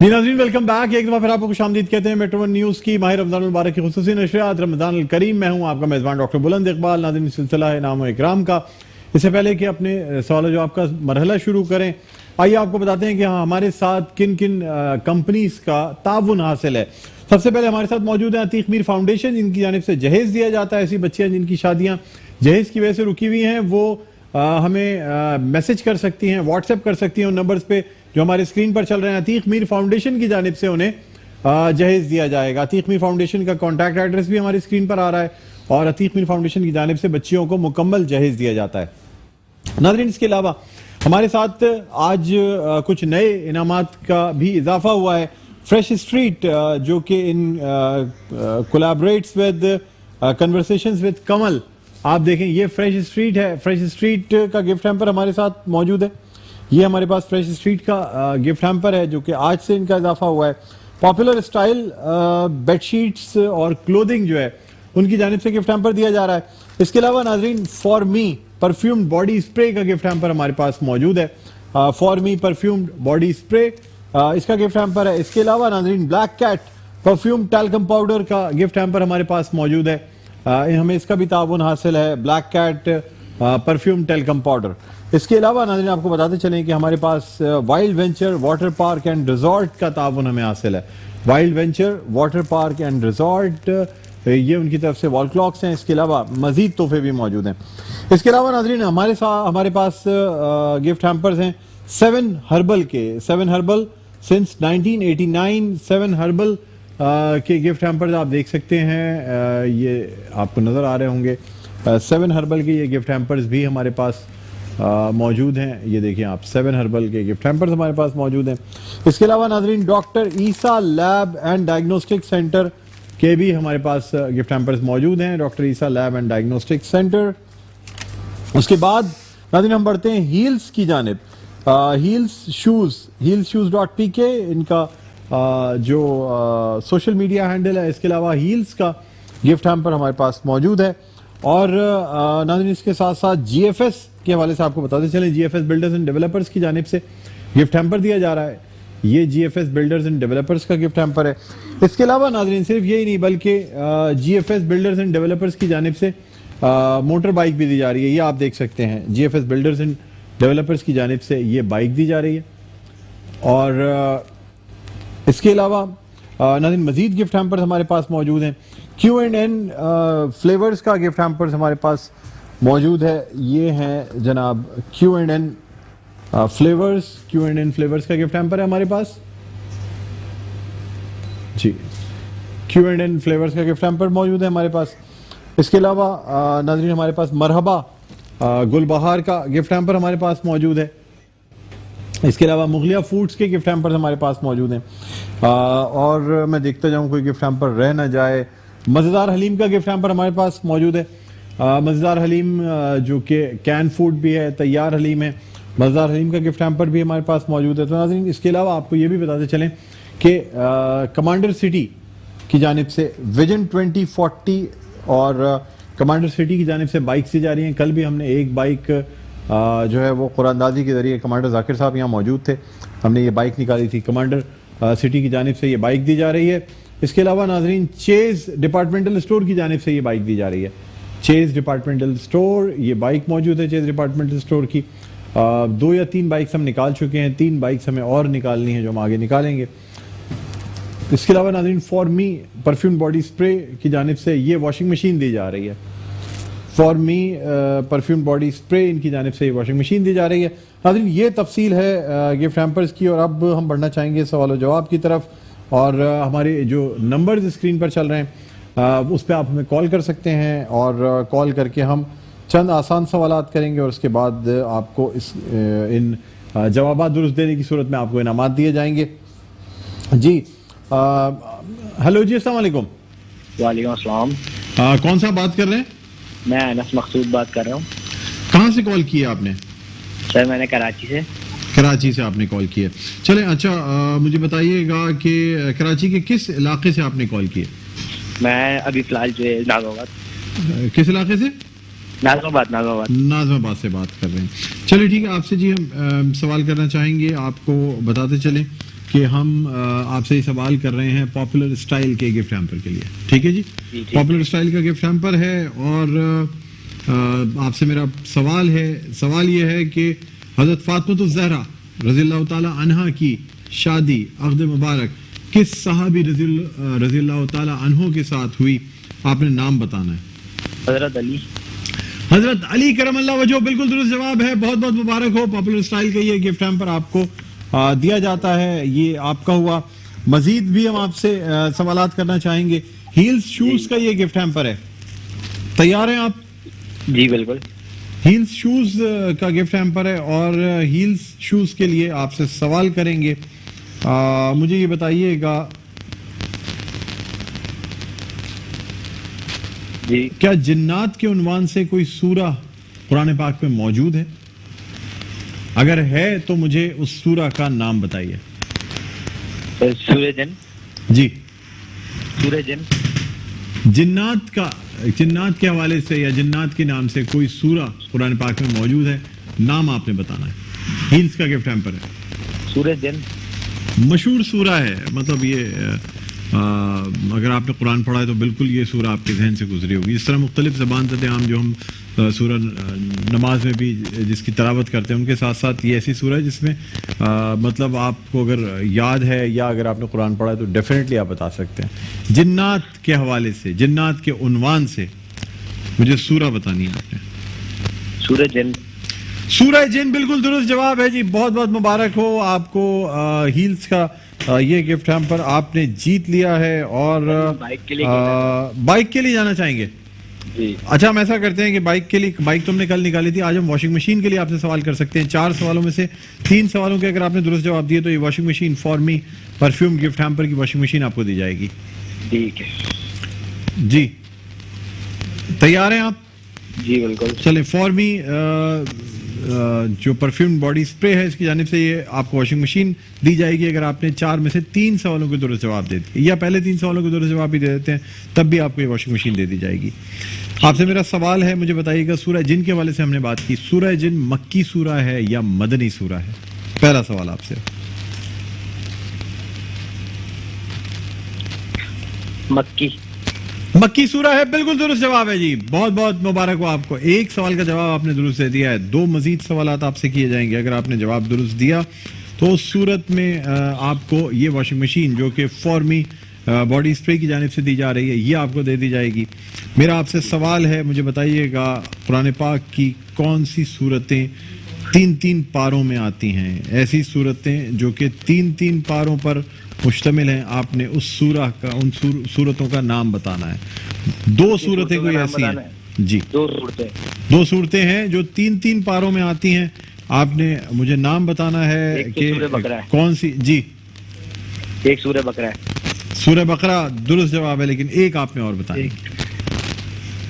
जी नाज़रीन, welcome back. एक दफ़ा फिर आपको खुशामदीद कहते हैं मेट्रो वन न्यूज़ की माह रमज़ान मुबारक की खुसूसी नशरियात रमज़ान अल करीम। मैं हूँ आपका मेज़बान डॉक्टर बुलंद इकबाल। नाज़रीन, सिलसिला है नाम इकराम का। इससे पहले कि अपने सवाल जवाब का मरहला शुरू करें, आइए आपको बताते हैं कि हाँ, हमारे साथ किन किन कंपनीज का ताउन हासिल है। सबसे पहले हमारे साथ मौजूद है अतीक मीर फाउंडेशन, जिनकी जानिब से जहेज दिया जाता है। ऐसी बच्चियाँ जिनकी शादियाँ जहेज की वजह से रुकी हुई हैं, वो हमें मैसेज कर सकती हैं, व्हाट्सएप कर सकती हैं उन नंबर्स पे जो हमारे स्क्रीन पर चल रहे हैं। अतीक मीर फाउंडेशन की जानिब से उन्हें जहेज दिया जाएगा। अतीक मीर फाउंडेशन का कॉन्टैक्ट एड्रेस भी हमारी स्क्रीन पर आ रहा है और अतीक मीर फाउंडेशन की जानिब से बच्चियों को मुकम्मल जहेज दिया जाता है। नाज़रीन, इसके अलावा हमारे साथ आज कुछ नए इनामात का भी इजाफा हुआ है। फ्रेश स्ट्रीट जो कि इन कोलैबोरेट्स विद कन्वर्सेशंस विद कमल, आप देखें ये फ्रेश स्ट्रीट है। फ्रेश स्ट्रीट का गिफ्ट हैम्पर हमारे साथ मौजूद है। ये हमारे पास फ्रेश स्ट्रीट का गिफ्ट हैम्पर है जो कि आज से इनका इजाफा हुआ है। पॉपुलर स्टाइल बेडशीट्स और क्लोथिंग जो है उनकी जानिब से गिफ्ट हैम्पर दिया जा रहा है। इसके अलावा नाज़रीन, for me perfumed body spray का गिफ्ट हैम्पर हमारे पास मौजूद है। For me perfumed body spray इसका गिफ्ट हैम्पर है। इसके अलावा नाज़रीन, black cat perfume talcum powder का गिफ्ट हैम्पर हमारे पास मौजूद है। हमें इसका भी ताउन हासिल है, Black cat perfume talcum powder. इसके अलावा नाज़रीन, आपको बताते चलें कि हमारे पास Wild Venture Water Park and Resort का ताउन हमें हासिल है। Wild Venture Water Park and Resort, ये उनकी तरफ से वॉल क्लॉक्स हैं। इसके अलावा मजीद तोहफे भी मौजूद हैं। इसके अलावा नाज़रीन, हमारे पास गिफ्ट हैम्पर्स हैं 7 हर्बल के। 7 हर्बल सिंस 1989 7 हर्बल के गिफ्ट हैम्पर्स आप देख सकते हैं, ये आपको नज़र आ रहे होंगे। 7 हर्बल के ये गिफ्ट हैम्पर्स भी हमारे पास मौजूद हैं। ये देखिए आप, 7 हर्बल के गिफ्ट हैम्पर्स हमारे पास मौजूद हैं। इसके अलावा नाज़रीन, doctor Isa lab and diagnostic centre के भी हमारे पास गिफ्ट हैम्पर्स मौजूद हैं। Doctor Isa lab and diagnostic centre. उसके बाद नाज़रीन, हम बढ़ते हैं हील्स की जानिब। हील्स शूज़.pk इनका जो सोशल मीडिया हैंडल है। इसके अलावा हील्स का गिफ्ट हैम्पर हमारे पास मौजूद है। और नाज़रीन, इसके साथ साथ GFS के हवाले से आपको बताते चलें, GFS बिल्डर्स एंड डेवलपर्स की जानिब से गिफ्ट हैम्पर दिया जा रहा है। ये GFS बिल्डर्स एंड डेवलपर्स का गिफ्ट हैम्पर है। इसके अलावा नाज़रीन, सिर्फ यही नहीं बल्कि GFS बिल्डर्स एंड डेवलपर्स की जानिब से मोटर बाइक भी दी जा रही है। ये आप देख सकते हैं, GFS बिल्डर्स एंड डेवलपर्स की जानिब से ये बाइक दी जा रही है। और इसके अलावा नाज़रीन, मजीद गिफ्ट हैम्पर्स हमारे पास मौजूद हैं। Q&N फ्लेवर्स का गिफ्ट हैम्पर्स हमारे पास मौजूद है। ये हैं जनाब Q&N फ्लेवर्स का गिफ्ट हैम्पर है हमारे पास जी। Q&N फ्लेवर्स का गिफ्ट हैम्पर मौजूद है हमारे पास। इसके अलावा नाज़रीन, हमारे पास मरहबा गुलबहार का गिफ्ट हैम्पर हमारे पास मौजूद है। इसके अलावा मुगलिया फूड्स के गिफ्ट हैम्पर हमारे पास मौजूद हैं। और मैं देखता जाऊँ कोई गिफ्ट हैम्पर रह ना जाए। मज़ेदार हलीम का गिफ्ट हैम्पर हमारे पास मौजूद है। मज़ेदार हलीम जो कि कैन फूड भी है, तैयार हलीम है। मज़ेदार हलीम का गिफ्ट हैम्पर भी हमारे पास मौजूद है। तो नाज़रीन, इसके अलावा आपको ये भी बताते चलें कि कमांडर सिटी की जानिब से विजन 2040 और कमांडर सिटी की जानिब से बाइक्स दी जा रही हैं। कल भी हमने एक बाइक जो है वो कुरानदाजी के ज़रिए, कमांडर जाकिर साहब यहाँ मौजूद थे, हमने ये बाइक निकाली थी। कमांडर सिटी की जानिब से ये बाइक दी जा रही है। इसके अलावा नाज़रीन, चेज़ डिपार्टमेंटल स्टोर की जानिब से ये बाइक दी जा रही है। चेज़ डिपार्टमेंटल स्टोर, ये बाइक मौजूद है चेज़ डिपार्टमेंटल स्टोर की। 2 या 3 बाइक्स हम निकाल चुके हैं, 3 बाइक्स हमें और निकालनी है जो हम आगे निकालेंगे। इसके अलावा नाज़रीन, for me perfume body spray की जानिब से ये वॉशिंग मशीन दी जा रही है। For me perfume body spray इनकी जानिब से ये वॉशिंग मशीन दी जा रही है। नाज़रीन, ये तफसील है गिफ्ट हैम्पर्स की। और अब हम बढ़ना चाहेंगे सवाल जवाब की तरफ। और हमारे जो नंबर्स स्क्रीन पर चल रहे हैं उस पर आप हमें कॉल कर सकते हैं और कॉल करके हम चंद आसान सवालात करेंगे और उसके बाद आपको इन जवाबात दुरुस्त देने की सूरत में आपको इनामात दिए जाएंगे जी। हेलो जी, अस्सलाम वालेकुम। वालेकुम अस्सलाम। कौन सा बात कर रहे हैं? मैं अनस मकसूद बात कर रहा हूँ। कहाँ से कॉल किया आपने? सर, मैंने कराची से। कराची से आपने कॉल किया। चलें, अच्छा मुझे बताइएगा कि कराची के किस इलाके से आपने कॉल किया? मैं अभी फिलहाल जो है नाज़िमाबाद। किस इलाके से? नाज़िमाबाद से बात कर रहे हैं। चलिए ठीक है, आपसे जी हम सवाल करना चाहेंगे। आपको बताते चलें کہ ہم آپ سے یہ سوال کر رہے ہیں پاپولر اسٹائل کے گفٹ ہیمپر کے لیے. ٹھیک ہے جی, پاپولر اسٹائل کا گفٹ ہیمپر ہے. اور آپ سے میرا سوال یہ ہے کہ حضرت فاطمہ الزہرا رضی اللہ تعالی عنہا کی شادی عقد مبارک کس صحابی رضی اللہ تعالی عنہ کے ساتھ ہوئی؟ آپ نے نام بتانا ہے. حضرت علی کرم اللہ وجہہ بالکل درست جواب ہے. بہت بہت مبارک ہو. پاپولر اسٹائل کا یہ گفٹ ہیمپر آپ کو دیا جاتا ہے. یہ آپ کا ہوا. مزید بھی ہم آپ سے سوالات کرنا چاہیں گے. ہیلز شوز کا یہ گفٹ ہیمپر ہے. تیار ہیں آپ؟ جی بالکل. ہیلز شوز کا گفٹ ہیمپر ہے اور ہیلز شوز کے لیے آپ سے سوال کریں گے. مجھے یہ بتائیے گا جی, کیا جنات کے عنوان سے کوئی سورہ قرآن پاک میں موجود ہے؟ اگر ہے تو مجھے اس سورہ کا نام بتائیے. سورہ جن. جی, سورہ جن. جنات کے حوالے سے یا جنات کے نام سے کوئی سورہ قرآن پاک میں موجود ہے, نام آپ نے بتانا ہے. ہیلز کا گفٹ ہیمپر ہے. سورہ جن مشہور سورہ ہے, مطلب یہ اگر آپ نے قرآن پڑھا ہے تو بالکل یہ سورہ آپ کے ذہن سے گزری ہوگی. اس طرح مختلف زبان سے عام جو ہم سورہ نماز میں بھی جس کی تلاوت کرتے ہیں ان کے ساتھ ساتھ یہ ایسی سورہ ہے جس میں مطلب آپ کو اگر یاد ہے یا اگر آپ نے قرآن پڑھا ہے تو ڈیفینیٹلی آپ بتا سکتے ہیں. جنات کے حوالے سے, جنات کے عنوان سے مجھے سورہ بتانی ہے آپ نے. سورہ جن. سورہ جن بالکل درست جواب ہے جی. بہت بہت مبارک ہو آپ کو. ہیلز کا یہ گفٹ ہیمپر آپ نے جیت لیا ہے. اور بائک کے لیے جانا چاہیں گے جی. اچھا, ہم ایسا کرتے ہیں کہ بائک تم نے کل نکالی تھی, آج ہم واشنگ مشین کے لیے آپ سے سوال کر سکتے ہیں. 4 سوالوں میں سے 3 سوالوں کے اگر آپ نے درست جواب دیے تو یہ washing machine for me perfume gift hamper کی واشنگ مشین آپ کو دی جائے گی. ٹھیک ہے جی, تیار ہیں آپ؟ جی بالکل. چلیں, فار می جو پرفیوم باڈی اسپرے ہے اس کی جانب سے یہ آپ کو واشنگ مشین دی جائے گی اگر آپ نے 4 میں سے 3 سوالوں کے درست جواب دے دیے, یا پہلے 3 سوالوں کے درست جواب بھی دے دیتے ہیں تب بھی آپ کو یہ واشنگ مشین دے دی جائے گی. آپ سے میرا سوال ہے, مجھے بتائیے گا سورہ جن کے حوالے سے ہم نے بات کی, سورہ جن مکی سورہ ہے یا مدنی سورہ ہے؟ پہلا سوال آپ سے. مکی سورہ ہے, بالکل درست جواب ہے جی. بہت بہت مبارک ہو آپ کو. 1 سوال کا جواب آپ نے درست دے دیا ہے. 2 مزید سوالات آپ سے کیے جائیں گے. اگر آپ نے جواب درست دیا تو اس صورت میں آپ کو یہ واشنگ مشین جو کہ فار می باڈی اسپرے کی جانب سے دی جا رہی ہے یہ آپ کو دے دی جائے گی. میرا آپ سے سوال ہے, مجھے بتائیے گا قرآن پاک کی کون سی صورتیں 3 پاروں میں آتی ہیں؟ ایسی صورتیں جو کہ 3 پاروں پر مشتمل ہیں. آپ نے اس سورہ کا, ان صورتوں کا نام بتانا ہے. 2 صورتیں کوئی ایسی ہیں جی, 2 صورتیں ہیں جو 3 پاروں میں آتی ہیں. آپ نے مجھے نام بتانا ہے کہ کون سی. جی, ایک سورہ بقرہ ہے. سورہ بقرہ درست جواب ہے, لیکن ایک آپ نے اور بتائی.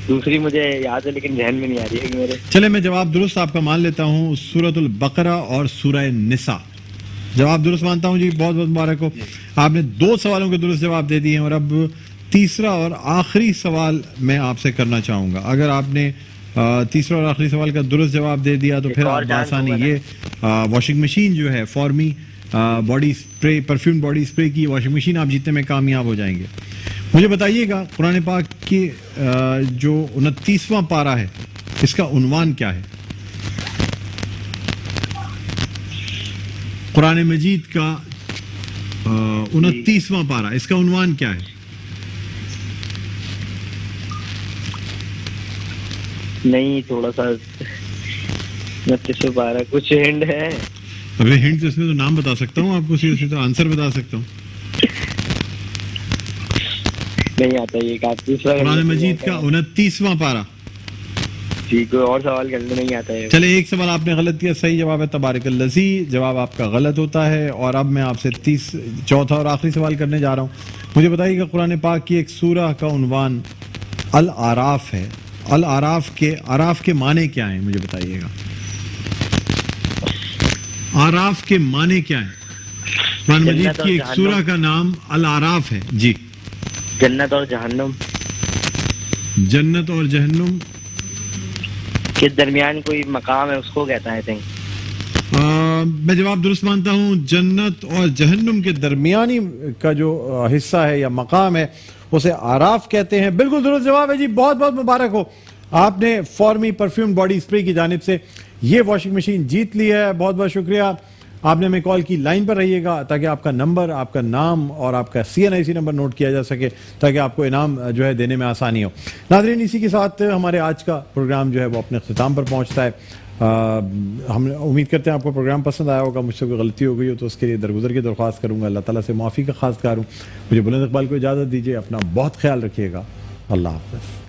دوسری مجھے یاد ہے لیکن ذہن میں نہیں آ رہی ہے میرے. چلے, میں جواب درست آپ کا مان لیتا ہوں. سورۃ البقرہ اور سورہ نساء. جواب درست مانتا ہوں جی. بہت بہت مبارک ہو. آپ نے 2 سوالوں کے درست جواب دے دیے ہیں. اور اب تیسرا اور آخری سوال میں آپ سے کرنا چاہوں گا. اگر آپ نے تیسرا اور آخری سوال کا درست جواب دے دیا تو پھر آپ بآسانی یہ واشنگ مشین جو ہے for me body spray perfume body spray کی واشنگ مشین آپ جیتنے میں کامیاب ہو جائیں گے. مجھے بتائیے گا قرآن پاک کی جو 29واں پارہ ہے اس کا عنوان کیا ہے؟ قرآن مجید کا 29واں پارہ, اس کا عنوان کیا ہے؟ نہیں, تھوڑا سا 29واں پارہ کچھ ہنٹ ہے؟ ابھی ہنٹ اس میں تو نام بتا سکتا ہوں آپ کو, اسی تو آنسر بتا سکتا ہوں. نہیں آتا یہ. قرآن مجید کا 29واں پارہ. جی, کوئی اور سوال کرنے نہیں آتا ہے. چلے, ایک سوال آپ نے غلط کیا, صحیح جواب ہے تبارک الذی. جواب آپ کا غلط ہوتا ہے. اور اب میں آپ سے چوتھا اور آخری سوال کرنے جا رہا ہوں. مجھے بتائیے گا قرآن پاک کی ایک سورہ کا عنوان الاعراف ہے. اعراف کے معنی کیا ہیں مجھے بتائیے گا. اعراف کے معنی کیا ہیں؟ قرآن مجید کی ایک سورہ کا نام الاعراف ہے. جی, جنت اور جہنم. جنت اور جہنم کے درمیان کوئی مقام ہے, اس کو کہتا ہے. میں جواب درست مانتا ہوں جنت اور جہنم کے درمیانی کا جو حصہ ہے یا مقام ہے اسے آراف کہتے ہیں. بالکل درست جواب ہے جی, بہت بہت مبارک ہو, آپ نے فارمی پرفیوم باڈی اسپرے کی جانب سے یہ واشنگ مشین جیت لی ہے. بہت بہت شکریہ, آپ نے ہمیں کال کی. لائن پر رہیے گا تاکہ آپ کا نمبر, آپ کا نام اور آپ کا CNIC نمبر نوٹ کیا جا سکے تاکہ آپ کو انعام جو ہے دینے میں آسانی ہو. ناظرین, اسی کے ساتھ ہمارے آج کا پروگرام جو ہے وہ اپنے اختتام پر پہنچتا ہے. ہم امید کرتے ہیں آپ کو پروگرام پسند آیا ہوگا. مجھ سے کوئی غلطی ہو گئی ہو تو اس کے لیے درگزر کی درخواست کروں گا. اللہ تعالیٰ سے معافی کا خواستگار ہوں. مجھے بلند اقبال کو اجازت دیجیے. اپنا بہت خیال رکھیے گا. اللہ حافظ.